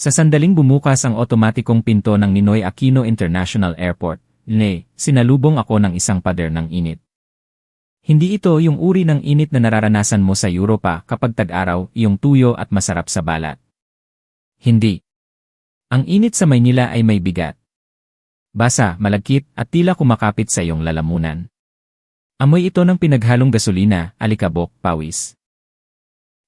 Sa sandaling bumukas ang otomatikong pinto ng Ninoy Aquino International Airport, sinalubong ako ng isang pader ng init. Hindi ito yung uri ng init na nararanasan mo sa Europa kapag tag-araw, yung tuyo at masarap sa balat. Hindi. Ang init sa Maynila ay may bigat. Basa, malagkit, at tila kumakapit sa iyong lalamunan. Amoy ito ng pinaghalong gasolina, alikabok, pawis.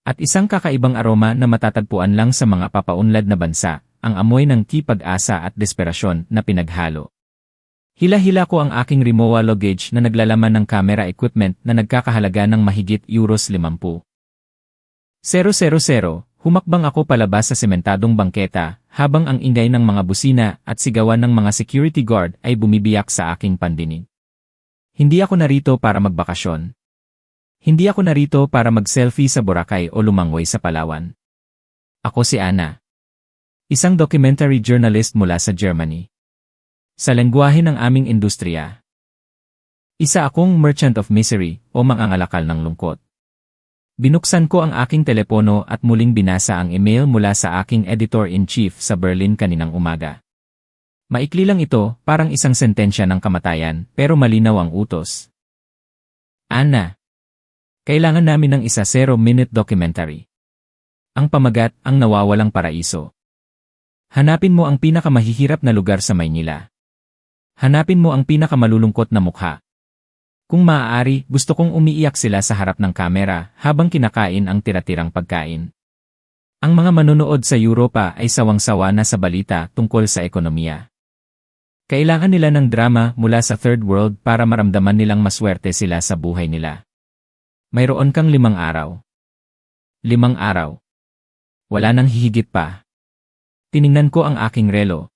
At isang kakaibang aroma na matatagpuan lang sa mga papaunlad na bansa, ang amoy ng pag-asa at desperasyon na pinaghalo. Hila-hila ko ang aking Rimowa luggage na naglalaman ng camera equipment na nagkakahalaga ng mahigit Euros 50. 000, humakbang ako palabas sa sementadong bangketa, habang ang ingay ng mga busina at sigawan ng mga security guard ay bumibiyak sa aking pandinig. Hindi ako narito para magbakasyon. Hindi ako narito para mag-selfie sa Boracay o lumangoy sa Palawan. Ako si Ana. Isang documentary journalist mula sa Germany. Sa lengguwahe ng aming industriya. Isa akong merchant of misery o mangangalakal ng lungkot. Binuksan ko ang aking telepono at muling binasa ang email mula sa aking editor-in-chief sa Berlin kaninang umaga. Maikli lang ito, parang isang sentensya ng kamatayan, pero malinaw ang utos. Ana. Kailangan namin ng isa 0-minute documentary. Ang pamagat, ang nawawalang paraiso. Hanapin mo ang pinakamahihirap na lugar sa Maynila. Hanapin mo ang pinakamalulungkot na mukha. Kung maaari, gusto kong umiiyak sila sa harap ng kamera habang kinakain ang tira-tirang pagkain. Ang mga manonood sa Europa ay sawang-sawa na sa balita tungkol sa ekonomiya. Kailangan nila ng drama mula sa third world para maramdaman nilang maswerte sila sa buhay nila. Mayroon kang 5 araw. 5 araw. Wala nang hihigit pa. Tiningnan ko ang aking relo.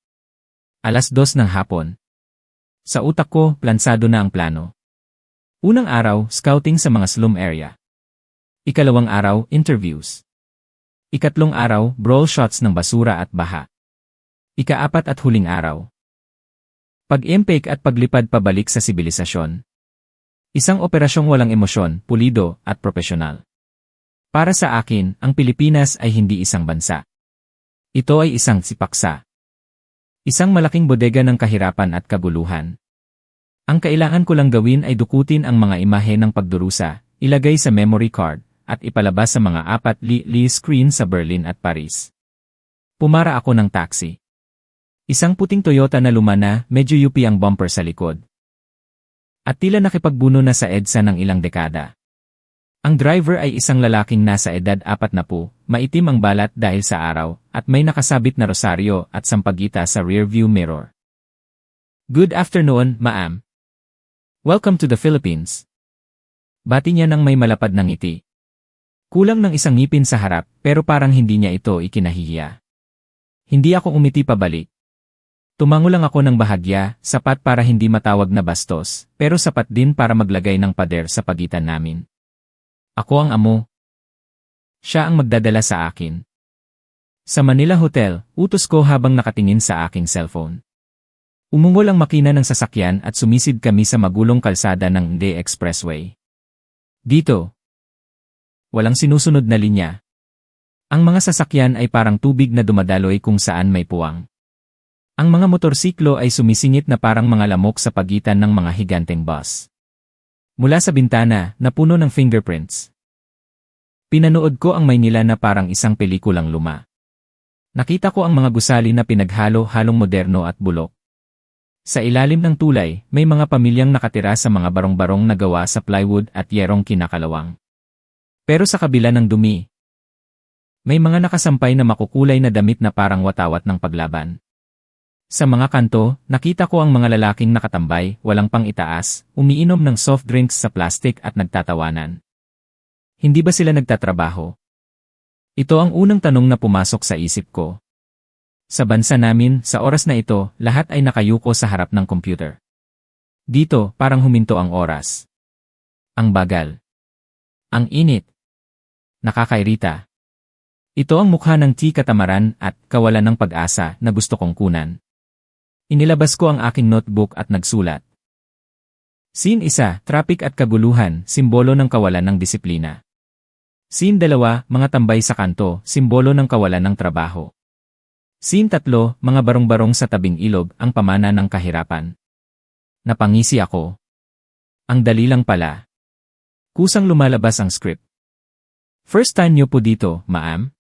2:00 ng hapon. Sa utak ko, plansado na ang plano. Unang araw, scouting sa mga slum area. Ikalawang araw, interviews. Ikatlong araw, brawl shots ng basura at baha. Ika-4 at huling araw. Pag-impake at paglipad pabalik sa sibilisasyon. Isang operasyong walang emosyon, pulido, at propesyonal. Para sa akin, ang Pilipinas ay hindi isang bansa. Ito ay isang sipaksa. Isang malaking bodega ng kahirapan at kaguluhan. Ang kailangan ko lang gawin ay dukutin ang mga imahe ng pagdurusa, ilagay sa memory card, at ipalabas sa mga 4 screen sa Berlin at Paris. Pumara ako ng taxi. Isang puting Toyota na lumana, medyo yupi ang bumper sa likod. At tila nakipagbuno na sa EDSA ng ilang dekada. Ang driver ay isang lalaking nasa edad 40, maitim ang balat dahil sa araw, at may nakasabit na rosaryo at sampagita sa rearview mirror. Good afternoon, ma'am. Welcome to the Philippines. Bati niya nang may malapad ng ngiti. Kulang ng isang ngipin sa harap, pero parang hindi niya ito ikinahihiya. Hindi ako umiti pabalik. Tumango lang ako ng bahagya, sapat para hindi matawag na bastos, pero sapat din para maglagay ng pader sa pagitan namin. Ako ang amo. Siya ang magdadala sa akin. Sa Manila Hotel, utos ko habang nakatingin sa aking cellphone. Umungol ang makina ng sasakyan at sumisid kami sa magulong kalsada ng Nde Expressway. Dito. Walang sinusunod na linya. Ang mga sasakyan ay parang tubig na dumadaloy kung saan may puwang. Ang mga motorsiklo ay sumisingit na parang mga lamok sa pagitan ng mga higanteng bus. Mula sa bintana, napuno ng fingerprints. Pinanood ko ang Maynila na parang isang pelikulang luma. Nakita ko ang mga gusali na pinaghalo-halong moderno at bulok. Sa ilalim ng tulay, may mga pamilyang nakatira sa mga barong-barong na gawa sa plywood at yerong kinakalawang. Pero sa kabila ng dumi, may mga nakasampay na makukulay na damit na parang watawat ng paglaban. Sa mga kanto, nakita ko ang mga lalaking nakatambay, walang pang itaas, umiinom ng soft drinks sa plastic at nagtatawanan. Hindi ba sila nagtatrabaho? Ito ang unang tanong na pumasok sa isip ko. Sa bansa namin, sa oras na ito, lahat ay nakayuko sa harap ng computer. Dito, parang huminto ang oras. Ang bagal. Ang init. Nakakairita. Ito ang mukha ng katamaran at kawalan ng pag-asa na gusto kong kunan. Inilabas ko ang aking notebook at nagsulat. Scene 1, traffic at kaguluhan, simbolo ng kawalan ng disiplina. Scene 2, mga tambay sa kanto, simbolo ng kawalan ng trabaho. Scene 3, mga barong-barong sa tabing ilog, ang pamana ng kahirapan. Napangisi ako. Ang dali lang pala. Kusang lumalabas ang script. First time niyo po dito, ma'am?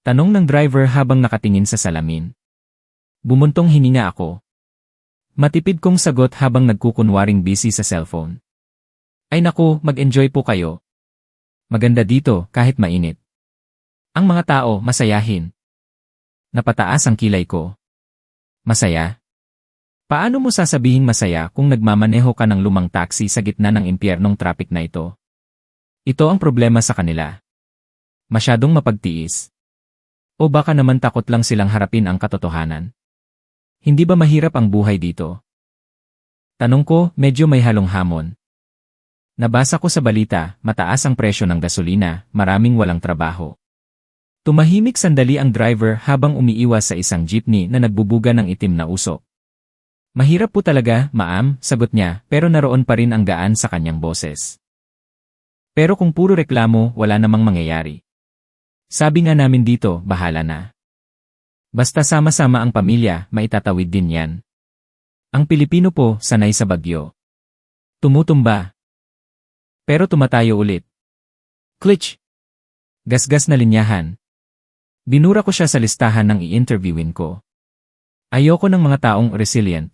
Tanong ng driver habang nakatingin sa salamin. Bumuntong hininga ako. Matipid kong sagot habang nagkukunwaring busy sa cellphone. Ay naku, mag-enjoy po kayo. Maganda dito kahit mainit. Ang mga tao, masayahin. Napataas ang kilay ko. Masaya? Paano mo sasabihing masaya kung nagmamaneho ka ng lumang taxi sa gitna ng impyernong traffic na ito? Ito ang problema sa kanila. Masyadong mapagtiis. O baka naman takot lang silang harapin ang katotohanan. Hindi ba mahirap ang buhay dito? Tanong ko, medyo may halong hamon. Nabasa ko sa balita, mataas ang presyo ng gasolina, maraming walang trabaho. Tumahimik sandali ang driver habang umiiwas sa isang jeepney na nagbubuga ng itim na usok. Mahirap po talaga, ma'am, sagot niya, pero naroon pa rin ang gaan sa kanyang boses. Pero kung puro reklamo, wala namang mangyayari. Sabi nga namin dito, bahala na. Basta sama-sama ang pamilya, maitatawid din yan. Ang Pilipino po, sanay sa bagyo. Tumutumba. Pero tumatayo ulit. Klitsch! Gasgas na linyahan. Binura ko siya sa listahan ng i-interviewin ko. Ayoko ng mga taong resilient.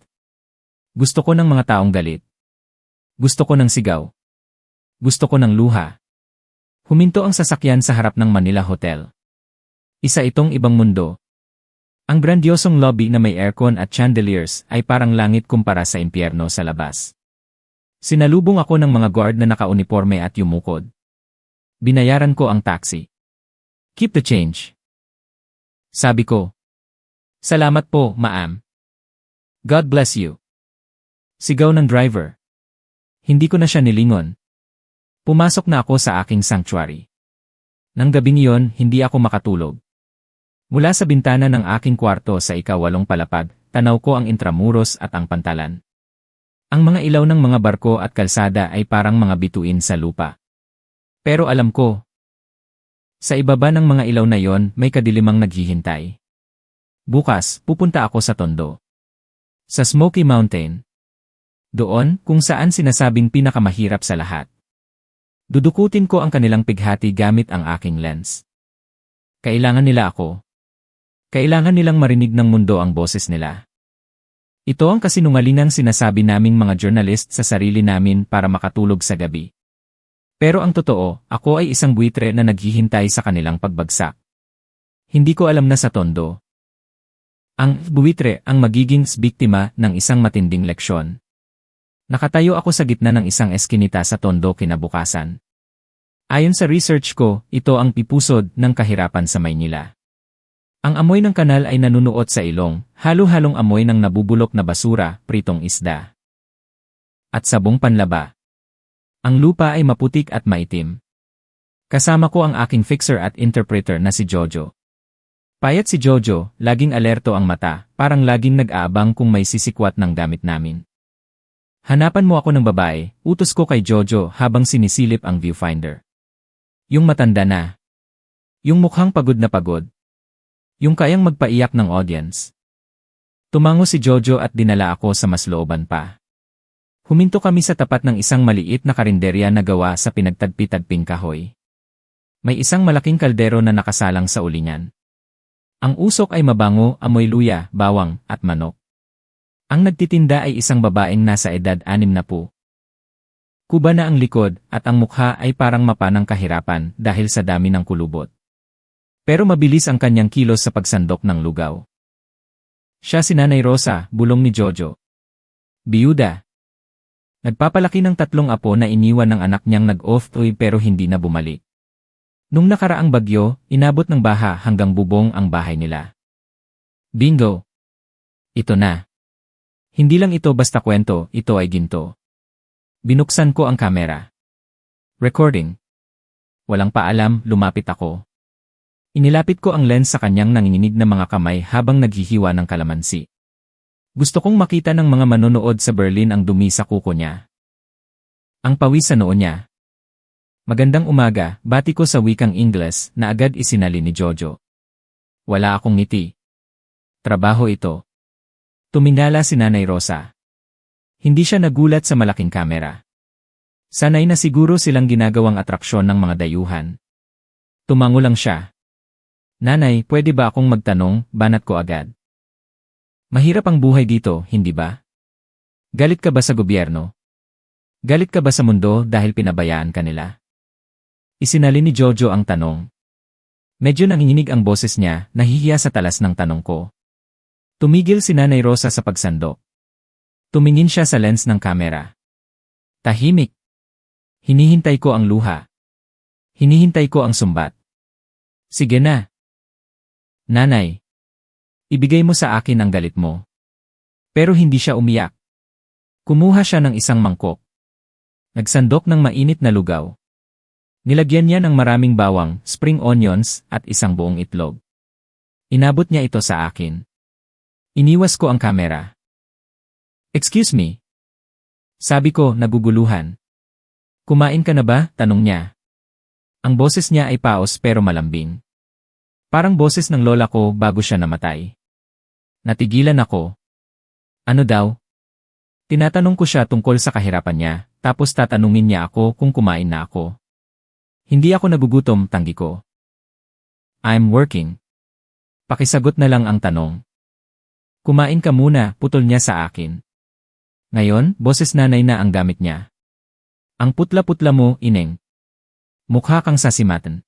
Gusto ko ng mga taong galit. Gusto ko ng sigaw. Gusto ko ng luha. Huminto ang sasakyan sa harap ng Manila Hotel. Isa itong ibang mundo. Ang grandiosong lobby na may aircon at chandeliers ay parang langit kumpara sa impyerno sa labas. Sinalubong ako ng mga guard na naka-uniforme at yumukod. Binayaran ko ang taxi. Keep the change. Sabi ko. Salamat po, ma'am. God bless you. Sigaw ng driver. Hindi ko na siya nilingon. Pumasok na ako sa aking sanctuary. Nang gabing iyon, hindi ako makatulog. Mula sa bintana ng aking kwarto sa ika-8 palapag, tanaw ko ang intramuros at ang pantalan. Ang mga ilaw ng mga barko at kalsada ay parang mga bituin sa lupa. Pero alam ko, sa ibaba ng mga ilaw na yon may kadilimang naghihintay. Bukas, pupunta ako sa Tondo. Sa Smoky Mountain. Doon, kung saan sinasabing pinakamahirap sa lahat. Dudukutin ko ang kanilang pighati gamit ang aking lens. Kailangan nila ako. Kailangan nilang marinig ng mundo ang boses nila. Ito ang kasinungalingang sinasabi naming mga journalist sa sarili namin para makatulog sa gabi. Pero ang totoo, ako ay isang buitre na naghihintay sa kanilang pagbagsak. Hindi ko alam na sa Tondo. Ang buitre ang magiging biktima ng isang matinding leksyon. Nakatayo ako sa gitna ng isang eskinita sa Tondo kinabukasan. Ayon sa research ko, ito ang pipusod ng kahirapan sa Maynila. Ang amoy ng kanal ay nanunuot sa ilong, halo-halong amoy ng nabubulok na basura, pritong isda. At sabong panlaba. Ang lupa ay maputik at maitim. Kasama ko ang aking fixer at interpreter na si Jojo. Payat si Jojo, laging alerto ang mata, parang laging nag-aabang kung may sisikwat ng gamit namin. Hanapan mo ako ng babae, utos ko kay Jojo habang sinisilip ang viewfinder. Yung matanda na. Yung mukhang pagod na pagod. Yung kayang magpaiyak ng audience. Tumango si Jojo at dinala ako sa mas looban pa. Huminto kami sa tapat ng isang maliit na karinderya na gawa sa pinagtagpi-tagping kahoy. May isang malaking kaldero na nakasalang sa ulingan. Ang usok ay mabango, amoy luya, bawang, at manok. Ang nagtitinda ay isang babaeng nasa edad 60. Kuba na ang likod at ang mukha ay parang mapa ng kahirapan dahil sa dami ng kulubot. Pero mabilis ang kanyang kilos sa pagsandok ng lugaw. Siya si Nanay Rosa, bulong ni Jojo. Biyuda. Nagpapalaki ng 3 apo na iniwan ng anak niyang nag-off-toy pero hindi na bumalik. Nung nakaraang bagyo, inabot ng baha hanggang bubong ang bahay nila. Bingo! Ito na. Hindi lang ito basta kwento, ito ay ginto. Binuksan ko ang kamera. Recording. Walang paalam, lumapit ako. Inilapit ko ang lens sa kanyang nanginginig na mga kamay habang naghihiwa ng kalamansi. Gusto kong makita ng mga manonood sa Berlin ang dumi sa kuko niya. Ang pawis sa noo niya. Magandang umaga, bati ko sa wikang Ingles na agad isinali ni Jojo. Wala akong ngiti. Trabaho ito. Tumingala si Nanay Rosa. Hindi siya nagulat sa malaking kamera. Sanay na siguro silang ginagawang atraksyon ng mga dayuhan. Tumango lang siya. Nanay, pwede ba akong magtanong, banat ko agad. Mahirap ang buhay dito, hindi ba? Galit ka ba sa gobyerno? Galit ka ba sa mundo dahil pinabayaan ka nila? Isinalin ni Jojo ang tanong. Medyo nanginginig ang boses niya, nahihiya sa talas ng tanong ko. Tumigil si Nanay Rosa sa pagsandok. Tumingin siya sa lens ng kamera. Tahimik. Hinihintay ko ang luha. Hinihintay ko ang sumbat. Sige na. Nanay. Ibigay mo sa akin ang galit mo. Pero hindi siya umiyak. Kumuha siya ng isang mangkok. Nagsandok ng mainit na lugaw. Nilagyan niya ng maraming bawang, spring onions, at isang buong itlog. Inabot niya ito sa akin. Iniwas ko ang kamera. Excuse me? Sabi ko, naguguluhan. Kumain ka na ba? Tanong niya. Ang boses niya ay paos pero malambing. Parang boses ng lola ko bago siya namatay. Natigilan ako. Ano daw? Tinatanong ko siya tungkol sa kahirapan niya, tapos tatanungin niya ako kung kumain na ako. Hindi ako nagugutom, tanggi ko. I'm working. Pakisagot na lang ang tanong. Kumain ka muna, putol niya sa akin. Ngayon, boses nanay na ang gamit niya. Ang putla-putla mo, ineng. Mukha kang sasimatan.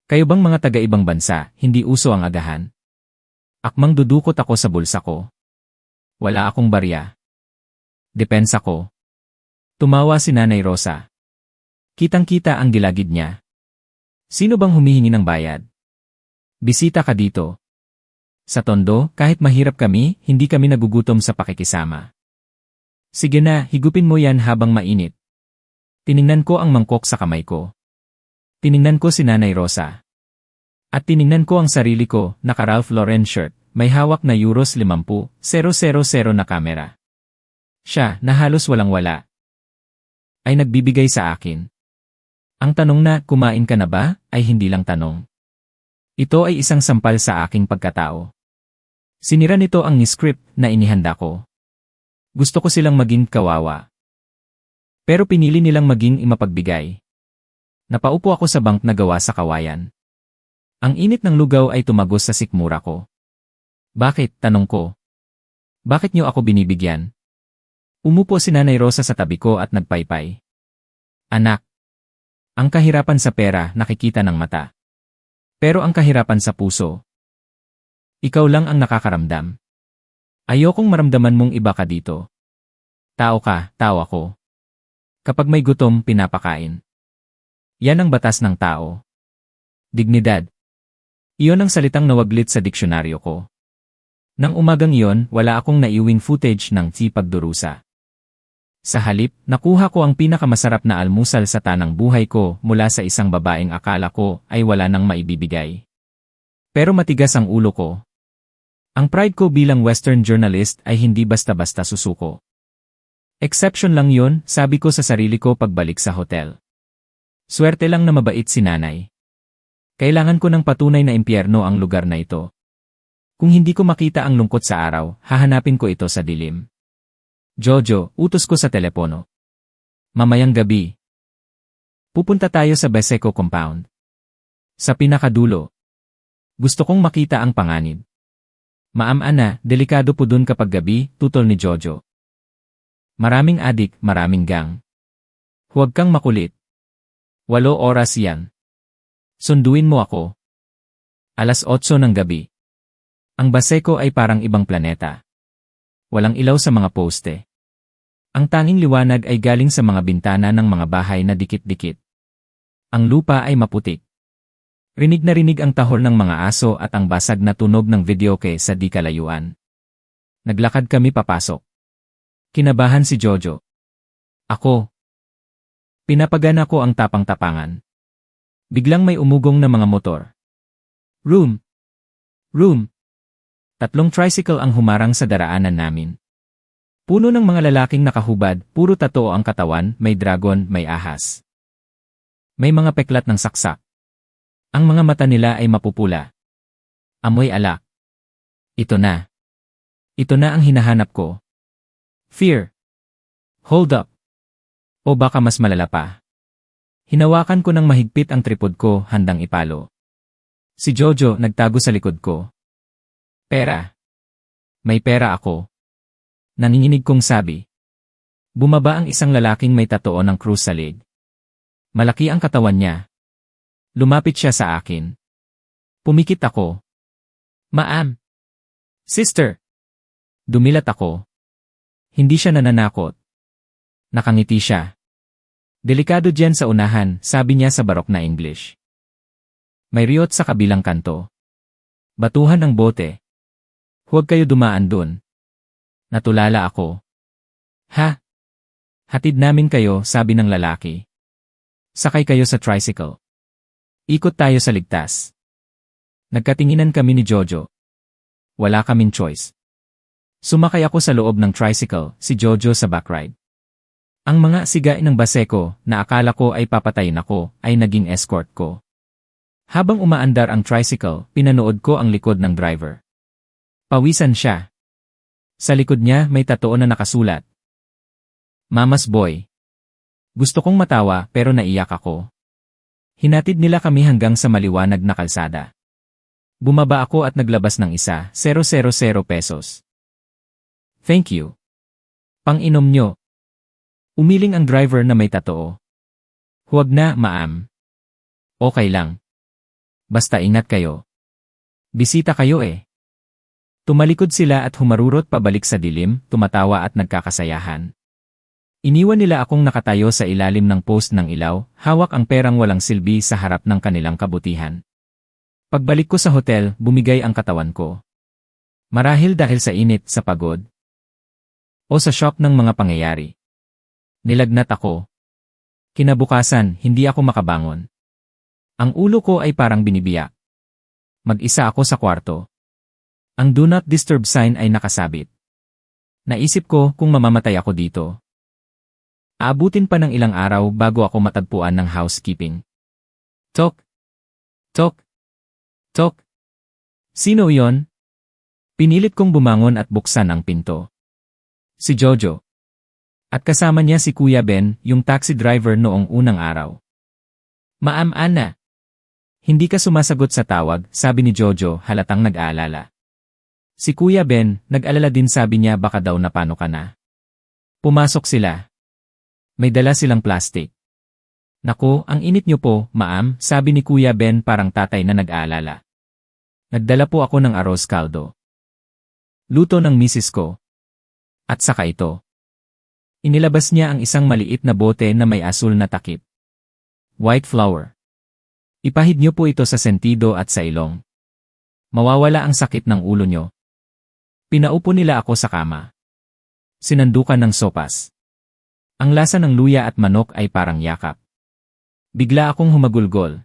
Kayo bang mga taga-ibang bansa, hindi uso ang agahan? Akmang dudukot ako sa bulsa ko. Wala akong barya. Depensa ko. Tumawa si Nanay Rosa. Kitang-kita ang gilagid niya. Sino bang humihingi ng bayad? Bisita ka dito. Sa Tondo, kahit mahirap kami, hindi kami nagugutom sa pakikisama. Sige na, higupin mo yan habang mainit. Tiningnan ko ang mangkok sa kamay ko. Tiningnan ko si Nanay Rosa. At tiningnan ko ang sarili ko, naka Ralph Lauren shirt, may hawak na Euros 50,000 na kamera. Siya, na halos walang-wala, ay nagbibigay sa akin. Ang tanong na, kumain ka na ba, ay hindi lang tanong. Ito ay isang sampal sa aking pagkatao. Sinira nito ang script na inihanda ko. Gusto ko silang maging kawawa. Pero pinili nilang maging imapagbigay. Napaupo ako sa bank na gawa sa kawayan. Ang init ng lugaw ay tumagos sa sikmura ko. Bakit? Tanong ko. Bakit niyo ako binibigyan? Umupo si Nanay Rosa sa tabi ko at nagpaypay. Anak. Ang kahirapan sa pera nakikita ng mata. Pero ang kahirapan sa puso, ikaw lang ang nakakaramdam. Ayokong maramdaman mong iba ka dito. Tao ka, tao ako. Kapag may gutom, pinapakain. Yan ang batas ng tao. Dignidad. Iyon ang salitang nawaglit sa diksyonaryo ko. Nang umagang iyon, wala akong naiuwing footage ng pagdurusa. Sa halip, nakuha ko ang pinakamasarap na almusal sa tanang buhay ko mula sa isang babaeng akala ko ay wala nang maibibigay. Pero matigas ang ulo ko. Ang pride ko bilang Western journalist ay hindi basta-basta susuko. Exception lang yon, sabi ko sa sarili ko pagbalik sa hotel. Swerte lang na mabait si nanay. Kailangan ko ng patunay na impyerno ang lugar na ito. Kung hindi ko makita ang lungkot sa araw, hahanapin ko ito sa dilim. Jojo, utos ko sa telepono. Mamayang gabi. Pupunta tayo sa Beseco compound. Sa pinakadulo. Gusto kong makita ang panganib. Maam-ana, delikado po dun kapag gabi, tutol ni Jojo. Maraming adik, maraming gang. Huwag kang makulit. 8 oras yan. Sunduin mo ako. 8:00 ng gabi. Ang Baseco ay parang ibang planeta. Walang ilaw sa mga poste. Ang tanging liwanag ay galing sa mga bintana ng mga bahay na dikit-dikit. Ang lupa ay maputik. Rinig na rinig ang tahol ng mga aso at ang basag na tunog ng videoke sa di kalayuan. Naglakad kami papasok. Kinabahan si Jojo. Ako. Pinapagana ko ang tapang-tapangan. Biglang may umugong na mga motor. Room! Room! 3 tricycle ang humarang sa daraanan namin. Puno ng mga lalaking nakahubad, puro tattoo ang katawan, may dragon, may ahas. May mga peklat ng saksak. Ang mga mata nila ay mapupula. Amoy alak. Ito na. Ito na ang hinahanap ko. Fear. Hold up. O baka mas malala pa. Hinawakan ko ng mahigpit ang tripod ko, handang ipalo. Si Jojo nagtago sa likod ko. Pera. May pera ako. Nanginginig kong sabi. Bumaba ang isang lalaking may tatoo ng krus sa leg. Malaki ang katawan niya. Lumapit siya sa akin. Pumikit ako. Ma'am. Sister. Dumilat ako. Hindi siya nananakot. Nakangiti siya. Delikado diyan sa unahan, sabi niya sa barok na English. May riot sa kabilang kanto. Batuhan ang bote. Huwag kayo dumaan dun. Natulala ako. Ha? Hatid namin kayo, sabi ng lalaki. Sakay kayo sa tricycle. Ikot tayo sa ligtas. Nagkatinginan kami ni Jojo. Wala kaming choice. Sumakay ako sa loob ng tricycle, si Jojo sa backride. Ang mga sigain ng Baseco, na akala ko ay papatayin ako, ay naging escort ko. Habang umaandar ang tricycle, pinanood ko ang likod ng driver. Pawisan siya. Sa likod niya may tatoo na nakasulat. Mama's boy. Gusto kong matawa pero naiyak ako. Hinatid nila kami hanggang sa maliwanag na kalsada. Bumaba ako at naglabas ng isa, 000 pesos. Thank you. Pang-inom nyo. Umiling ang driver na may tatoo. Huwag na, ma'am. Okay lang. Basta ingat kayo. Bisita kayo eh. Tumalikod sila at humarurot pabalik sa dilim, tumatawa at nagkakasayahan. Iniwan nila akong nakatayo sa ilalim ng post ng ilaw, hawak ang perang walang silbi sa harap ng kanilang kabutihan. Pagbalik ko sa hotel, bumigay ang katawan ko. Marahil dahil sa init, sa pagod, o sa shock ng mga pangyayari. Nilagnat ako. Kinabukasan, hindi ako makabangon. Ang ulo ko ay parang binibiyak. Mag-isa ako sa kwarto. Ang do not disturb sign ay nakasabit. Naisip ko kung mamamatay ako dito. Aabutin pa ng ilang araw bago ako matagpuan ng housekeeping. Tok. Tok. Tok. Sino yon? Pinilit kong bumangon at buksan ang pinto. Si Jojo. At kasama niya si Kuya Ben, yung taxi driver noong unang araw. Ma'am Ana. Hindi ka sumasagot sa tawag, sabi ni Jojo, halatang nag-aalala. Si Kuya Ben, nag-alala din, sabi niya baka daw napano ka na. Pumasok sila. May dala silang plastic. Naku, ang init niyo po, ma'am, sabi ni Kuya Ben parang tatay na nag-aalala. Nagdala po ako ng arroz caldo. Luto ng misis ko. At saka ito. Inilabas niya ang isang maliit na bote na may asul na takip. White flour. Ipahid niyo po ito sa sentido at sa ilong. Mawawala ang sakit ng ulo niyo. Pinaupo nila ako sa kama. Sinandukan ng sopas. Ang lasa ng luya at manok ay parang yakap. Bigla akong humagulgol.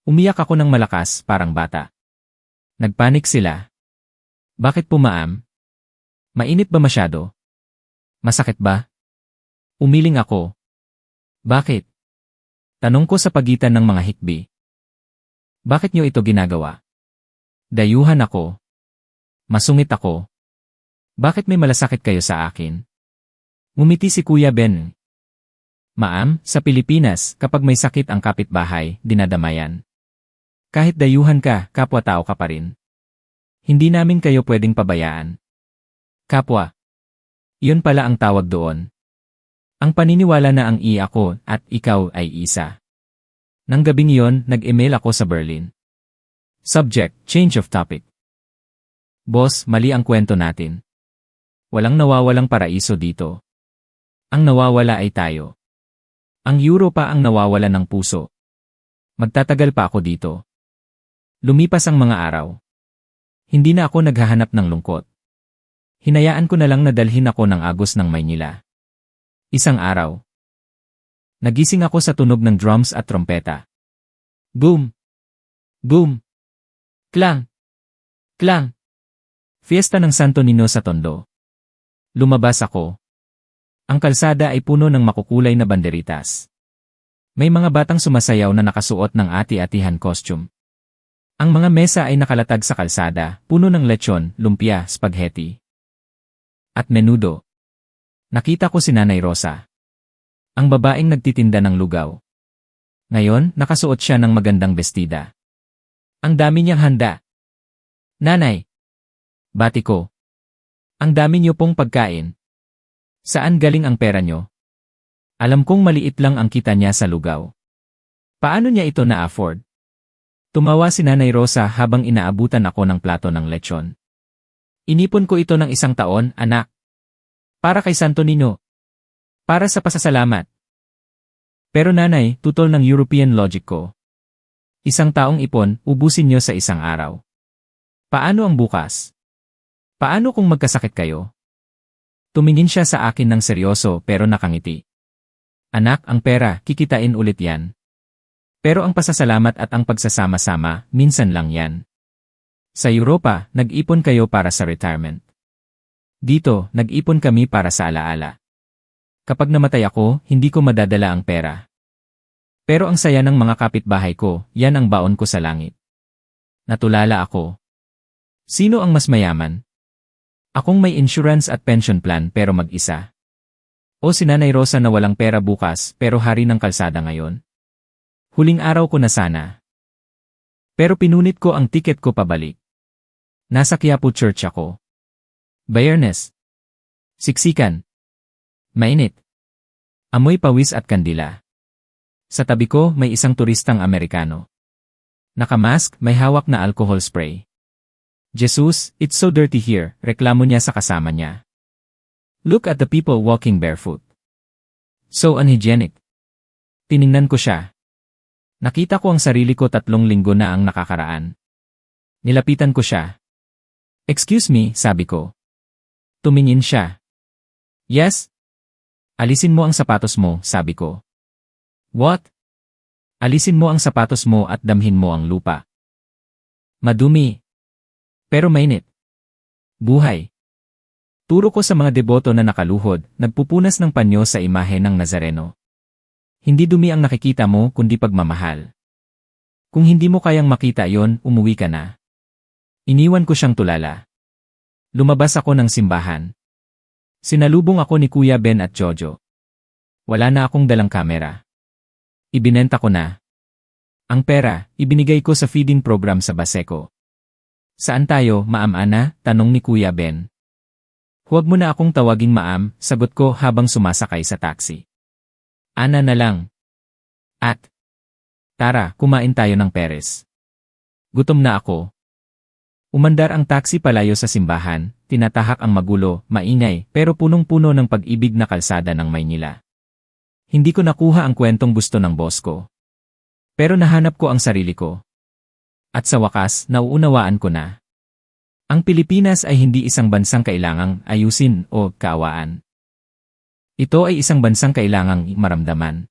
Umiyak ako ng malakas, parang bata. Nagpanik sila. Bakit po, ma'am? Mainit ba masyado? Masakit ba? Umiling ako. Bakit? Tanong ko sa pagitan ng mga hikbi. Bakit niyo ito ginagawa? Dayuhan ako. Masungit ako. Bakit may malasakit kayo sa akin? Ngumiti si Kuya Ben. Ma'am, sa Pilipinas, kapag may sakit ang kapitbahay, dinadamayan. Kahit dayuhan ka, kapwa-tao ka pa rin. Hindi namin kayo pwedeng pabayaan. Kapwa. Iyon pala ang tawag doon. Ang paniniwala na ang ako at ikaw ay isa. Nang gabing iyon, nag-email ako sa Berlin. Subject, change of topic. Boss, mali ang kwento natin. Walang nawawalang paraiso dito. Ang nawawala ay tayo. Ang euro pa ang nawawala ng puso. Magtatagal pa ako dito. Lumipas ang mga araw. Hindi na ako naghahanap ng lungkot. Hinayaan ko na lang na dalhin ako ng agos ng Maynila. Isang araw. Nagising ako sa tunog ng drums at trompeta. Boom! Boom! Klang! Klang! Fiesta ng Santo Niño sa Tondo. Lumabas ako. Ang kalsada ay puno ng makukulay na banderitas. May mga batang sumasayaw na nakasuot ng ati-atihan costume. Ang mga mesa ay nakalatag sa kalsada, puno ng lechon, lumpia, spaghetti. At menudo. Nakita ko si Nanay Rosa. Ang babaeng nagtitinda ng lugaw. Ngayon, nakasuot siya ng magandang bestida. Ang dami niyang handa. Nanay. Bati ko. Ang dami niyo pong pagkain. Saan galing ang pera niyo? Alam kong maliit lang ang kita niya sa lugaw. Paano niya ito na-afford? Tumawa si Nanay Rosa habang inaabutan ako ng plato ng lechon. Inipon ko ito ng 1 taon, anak. Para kay Santo Niño. Para sa pasasalamat. Pero nanay, tutol ng European logic ko. 1 taong ipon, ubusin niyo sa 1 araw. Paano ang bukas? Paano kung magkasakit kayo? Tumingin siya sa akin ng seryoso pero nakangiti. Anak, ang pera, kikitain ulit yan. Pero ang pasasalamat at ang pagsasama-sama, minsan lang yan. Sa Europa, nag-ipon kayo para sa retirement. Dito, nag-ipon kami para sa alaala. Kapag namatay ako, hindi ko madadala ang pera. Pero ang saya ng mga kapitbahay ko, yan ang baon ko sa langit. Natulala ako. Sino ang mas mayaman? Akong may insurance at pension plan pero mag-isa. O si Nanay Rosa na walang pera bukas pero hari ng kalsada ngayon? Huling araw ko na sana. Pero pinunit ko ang tiket ko pabalik. Nasa Quiapo Church ako. Bayernes. Siksikan. Mainit. Amoy pawis at kandila. Sa tabi ko may isang turistang Amerikano. Nakamask, may hawak na alcohol spray. Jesus, it's so dirty here, reklamo niya sa kasama niya. Look at the people walking barefoot. So unhygienic. Tiningnan ko siya. Nakita ko ang sarili ko 3 linggo na ang nakakaraan. Nilapitan ko siya. Excuse me, sabi ko. Tumingin siya. Yes? Alisin mo ang sapatos mo, sabi ko. What? Alisin mo ang sapatos mo at damhin mo ang lupa. Madumi. Pero mainit. Buhay. Turo ko sa mga deboto na nakaluhod, nagpupunas ng panyo sa imahe ng Nazareno. Hindi dumi ang nakikita mo kundi pagmamahal. Kung hindi mo kayang makita yon, umuwi ka na. Iniwan ko siyang tulala. Lumabas ako ng simbahan. Sinalubong ako ni Kuya Ben at Jojo. Wala na akong dalang kamera. Ibinenta ko na. Ang pera, ibinigay ko sa feeding program sa Baseco. Saan tayo, Maam Ana? Tanong ni Kuya Ben. Huwag mo na akong tawaging Maam, sagot ko habang sumasakay sa taxi. Ana na lang. At, tara, kumain tayo ng Perez. Gutom na ako. Umandar ang taxi palayo sa simbahan, tinatahak ang magulo, maingay, pero punong-puno ng pag-ibig na kalsada ng Maynila. Hindi ko nakuha ang kwentong gusto ng boss ko. Pero nahanap ko ang sarili ko. At sa wakas, nauunawaan ko na. Ang Pilipinas ay hindi isang bansang kailangang ayusin o kaawaan. Ito ay isang bansang kailangang maramdaman.